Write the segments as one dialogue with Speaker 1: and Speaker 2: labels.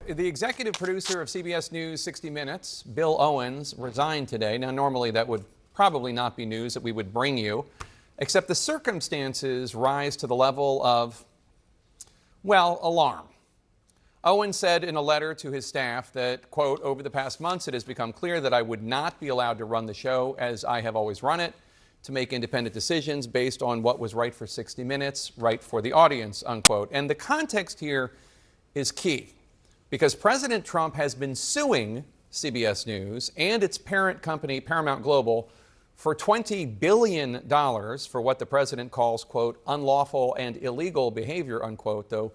Speaker 1: The executive producer of CBS News 60 Minutes, Bill Owens, resigned today. Now, normally that would probably not be news that we would bring you, except the circumstances rise to the level of, well, alarm. Owens said in a letter to his staff that, quote, over the past months, it has become clear that I would not be allowed to run the show as I have always run it, to make independent decisions based on what was right for 60 Minutes, right for the audience, unquote. And the context here is key, because President Trump has been suing CBS News and its parent company, Paramount Global, for $20 billion for what the president calls, quote, unlawful and illegal behavior, unquote, though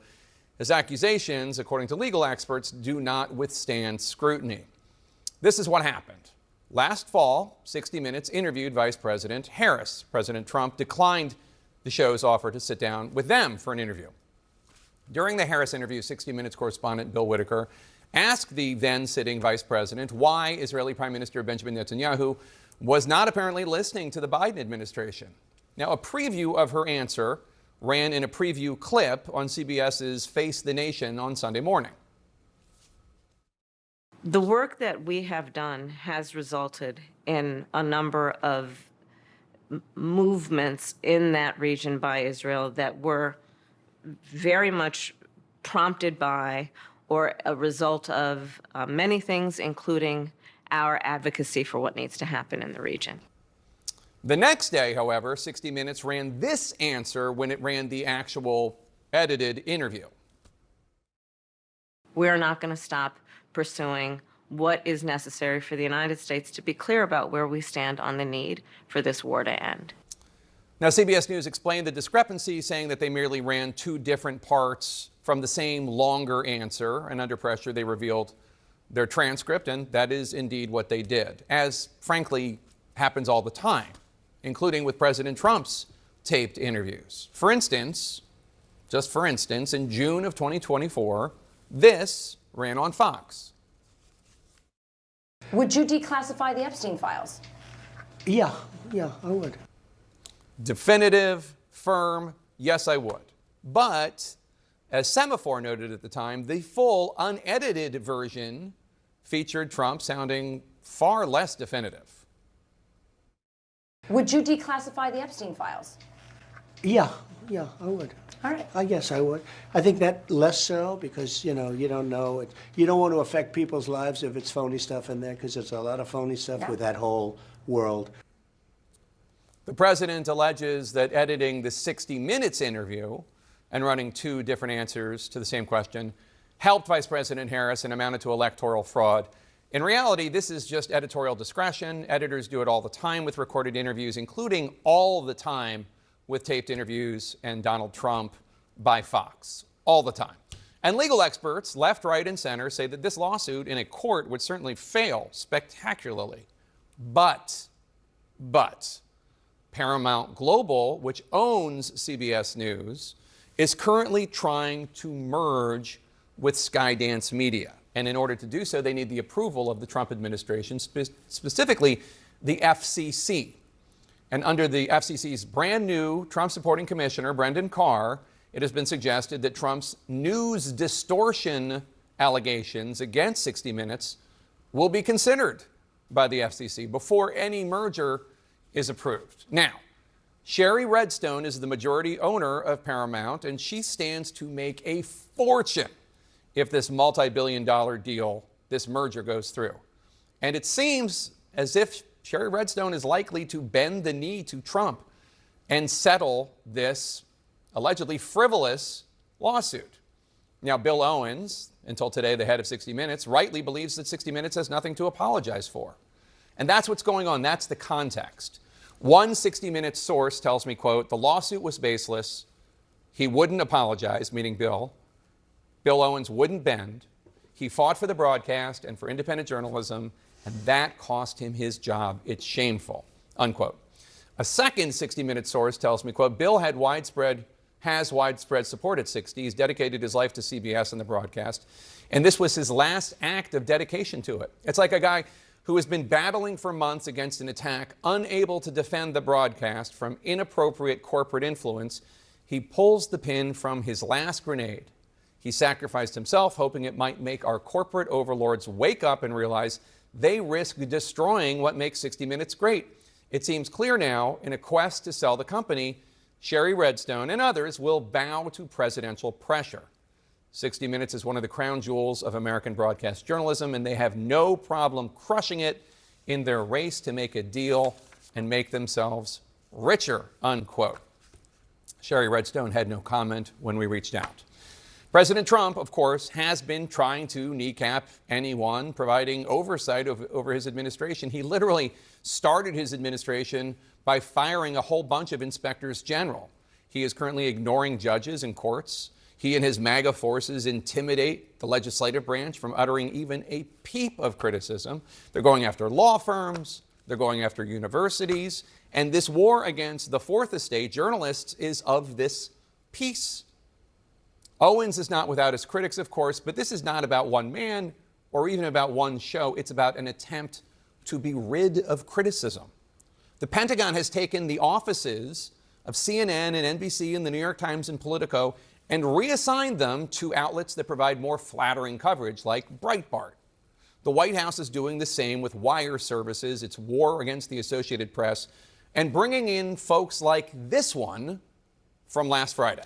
Speaker 1: his accusations, according to legal experts, do not withstand scrutiny. This is what happened. Last fall, 60 Minutes interviewed Vice President Harris. President Trump declined the show's offer to sit down with them for an interview. During the Harris interview, 60 Minutes correspondent Bill Whitaker asked the then sitting vice president why Israeli Prime Minister Benjamin Netanyahu was not apparently listening to the Biden administration. Now, a preview of her answer ran in a preview clip on CBS's Face the Nation on Sunday morning.
Speaker 2: The work that we have done has resulted in a number of movements in that region by Israel that were very much prompted by or a result of many things, including our advocacy for what needs to happen in the region.
Speaker 1: The next day, however, 60 Minutes ran this answer when it ran the actual edited interview.
Speaker 2: We're not going to stop pursuing what is necessary for the United States to be clear about where we stand on the need for this war to end.
Speaker 1: Now, CBS News explained the discrepancy, saying that they merely ran two different parts from the same longer answer, and under pressure they revealed their transcript, and that is indeed what they did, as frankly happens all the time, including with President Trump's taped interviews. For instance, just for instance, in June of 2024, this ran on Fox.
Speaker 3: Would you declassify the Epstein files?
Speaker 4: Yeah, I would.
Speaker 1: Definitive, firm, yes, I would. But, as Semaphore noted at the time, the full unedited version featured Trump sounding far less definitive.
Speaker 3: Would you declassify the Epstein files?
Speaker 4: Yeah, I would.
Speaker 3: All right.
Speaker 4: I guess I would. I think that less so because, you don't know. You don't want to affect people's lives if it's phony stuff in there, because there's a lot of phony stuff with that whole world.
Speaker 1: The president alleges that editing the 60 Minutes interview and running two different answers to the same question helped Vice President Harris and amounted to electoral fraud. In reality, this is just editorial discretion. Editors do it all the time with recorded interviews, including all the time with taped interviews and Donald Trump by Fox. All the time. And legal experts, left, right, and center, say that this lawsuit in a court would certainly fail spectacularly. But, Paramount Global, which owns CBS News, is currently trying to merge with Skydance Media. And in order to do so, they need the approval of the Trump administration, specifically the FCC. And under the FCC's brand new Trump-supporting commissioner, Brendan Carr, it has been suggested that Trump's news distortion allegations against 60 Minutes will be considered by the FCC before any merger is approved. Now, Shari Redstone is the majority owner of Paramount, and she stands to make a fortune if this multi-billion-dollar deal, this merger, goes through. And it seems as if Shari Redstone is likely to bend the knee to Trump and settle this allegedly frivolous lawsuit. Now, Bill Owens, until today the head of 60 Minutes, rightly believes that 60 Minutes has nothing to apologize for. And that's what's going on. That's the context. One 60 Minutes source tells me, quote, the lawsuit was baseless. He wouldn't apologize, meaning Bill. Bill Owens wouldn't bend. He fought for the broadcast and for independent journalism, and that cost him his job. It's shameful, unquote. A second 60 Minutes source tells me, quote, Bill has widespread support at 60. He's dedicated his life to CBS and the broadcast, and this was his last act of dedication to it. It's like a guy who has been battling for months against an attack, unable to defend the broadcast from inappropriate corporate influence. He pulls the pin from his last grenade. He sacrificed himself, hoping it might make our corporate overlords wake up and realize they risk destroying what makes 60 Minutes great. It seems clear now, in a quest to sell the company, Shari Redstone and others will bow to presidential pressure. 60 Minutes is one of the crown jewels of American broadcast journalism, and they have no problem crushing it in their race to make a deal and make themselves richer, unquote. Shari Redstone had no comment when we reached out. President Trump, of course, has been trying to kneecap anyone providing oversight over his administration. He literally started his administration by firing a whole bunch of inspectors general. He is currently ignoring judges and courts. He and his MAGA forces intimidate the legislative branch from uttering even a peep of criticism. They're going after law firms. They're going after universities. And this war against the Fourth Estate journalists is of this piece. Owens is not without his critics, of course, but this is not about one man or even about one show. It's about an attempt to be rid of criticism. The Pentagon has taken the offices of CNN and NBC and the New York Times and Politico and reassigned them to outlets that provide more flattering coverage, like Breitbart. The White House is doing the same with wire services, its war against the Associated Press, and bringing in folks like this one from last Friday.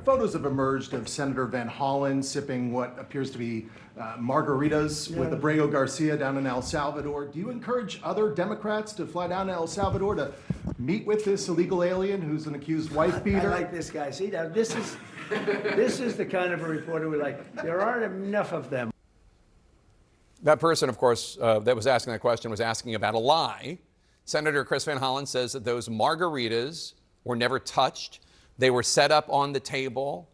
Speaker 5: Photos have emerged of Senator Van Hollen sipping what appears to be margaritas with Abrego Garcia down in El Salvador. Do you encourage other Democrats to fly down to El Salvador to meet with this illegal alien who's an accused wife beater?
Speaker 4: I like this guy. See, now this is the kind of a reporter we like. There aren't enough of them.
Speaker 1: That person, of course, that was asking that question was asking about a lie. Senator Chris Van Hollen says that those margaritas were never touched. They were set up on the table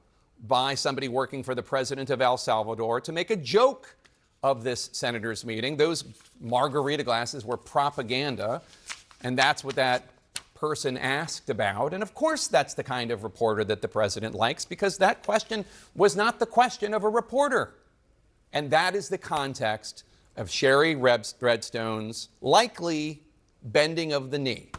Speaker 1: by somebody working for the president of El Salvador to make a joke of this senator's meeting. Those margarita glasses were propaganda, and that's what that person asked about. And of course, that's the kind of reporter that the president likes, because that question was not the question of a reporter. And that is the context of Shari Redstone's likely bending of the knee.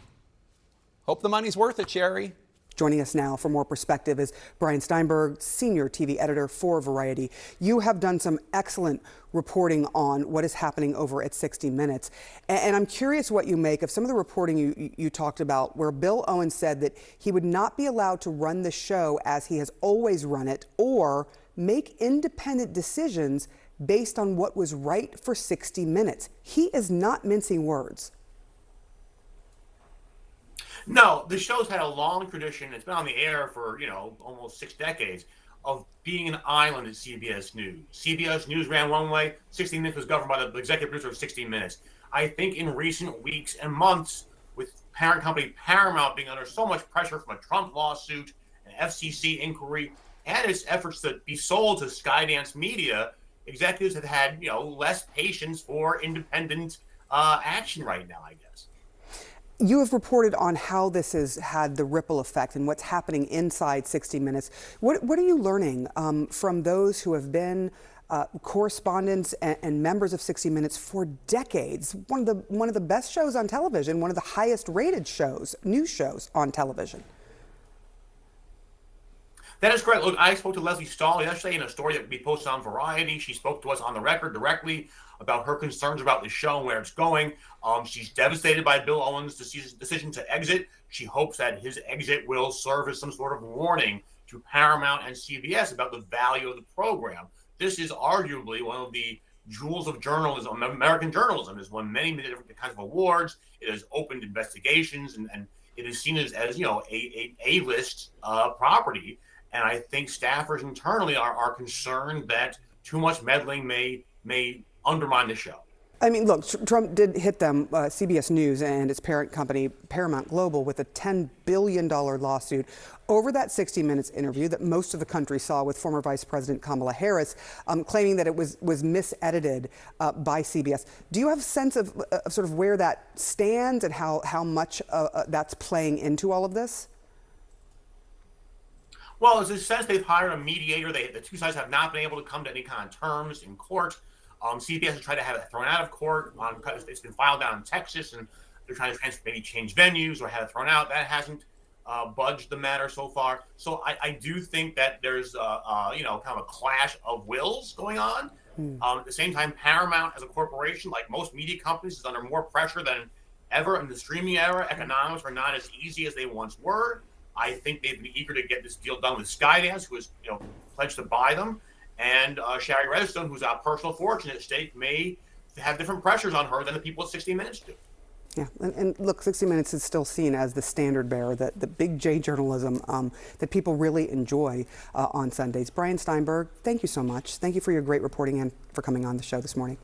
Speaker 1: Hope the money's worth it, Shari.
Speaker 6: Joining us now for more perspective is Brian Steinberg, senior TV editor for Variety. You have done some excellent reporting on what is happening over at 60 Minutes. And I'm curious what you make of some of the reporting you talked about, where Bill Owens said that he would not be allowed to run the show as he has always run it or make independent decisions based on what was right for 60 Minutes. He is not mincing words.
Speaker 7: No, the show's had a long tradition. It's been on the air for, almost 6 decades of being an island at CBS News. CBS News ran one way. 60 Minutes was governed by the executive producer of 60 Minutes. I think in recent weeks and months, with parent company Paramount being under so much pressure from a Trump lawsuit, an FCC inquiry, and its efforts to be sold to Skydance Media, executives have had, less patience for independent action right now, I guess.
Speaker 6: You have reported on how this has had the ripple effect and what's happening inside 60 Minutes. What are you learning from those who have been correspondents and members of 60 Minutes for decades? One of the best shows on television, one of the highest rated shows, news shows on television.
Speaker 7: That is correct. Look, I spoke to Leslie Stahl yesterday in a story that we posted on Variety. She spoke to us on the record directly about her concerns about the show and where it's going. She's devastated by Bill Owens' decision to exit. She hopes that his exit will serve as some sort of warning to Paramount and CBS about the value of the program. This is arguably one of the jewels of journalism, American journalism. It has won many different kinds of awards. It has opened investigations, and it is seen as a A-list property. And I think staffers internally are concerned that too much meddling may undermine the show.
Speaker 6: I mean, look, Trump did hit them, CBS News and its parent company, Paramount Global, with a $10 billion lawsuit over that 60 Minutes interview that most of the country saw with former Vice President Kamala Harris, claiming that it was misedited by CBS. Do you have a sense of sort of where that stands and how much that's playing into all of this?
Speaker 7: Well, there's a sense they've hired a mediator. The two sides have not been able to come to any kind of terms in court. CBS has tried to have it thrown out of court. It's been filed down in Texas, and they're trying to maybe change venues or have it thrown out. That hasn't budged the matter so far. So I do think that there's kind of a clash of wills going on. At the same time, Paramount as a corporation, like most media companies, is under more pressure than ever in the streaming era. Economics are not as easy as they once were. I think they've been eager to get this deal done with Skydance, who has pledged to buy them, and Shari Redstone, who's got personal fortune at stake, may have different pressures on her than the people at 60 Minutes do.
Speaker 6: Yeah, and look, 60 Minutes is still seen as the standard bearer, the big J journalism that people really enjoy on Sundays. Brian Steinberg, thank you so much. Thank you for your great reporting and for coming on the show this morning.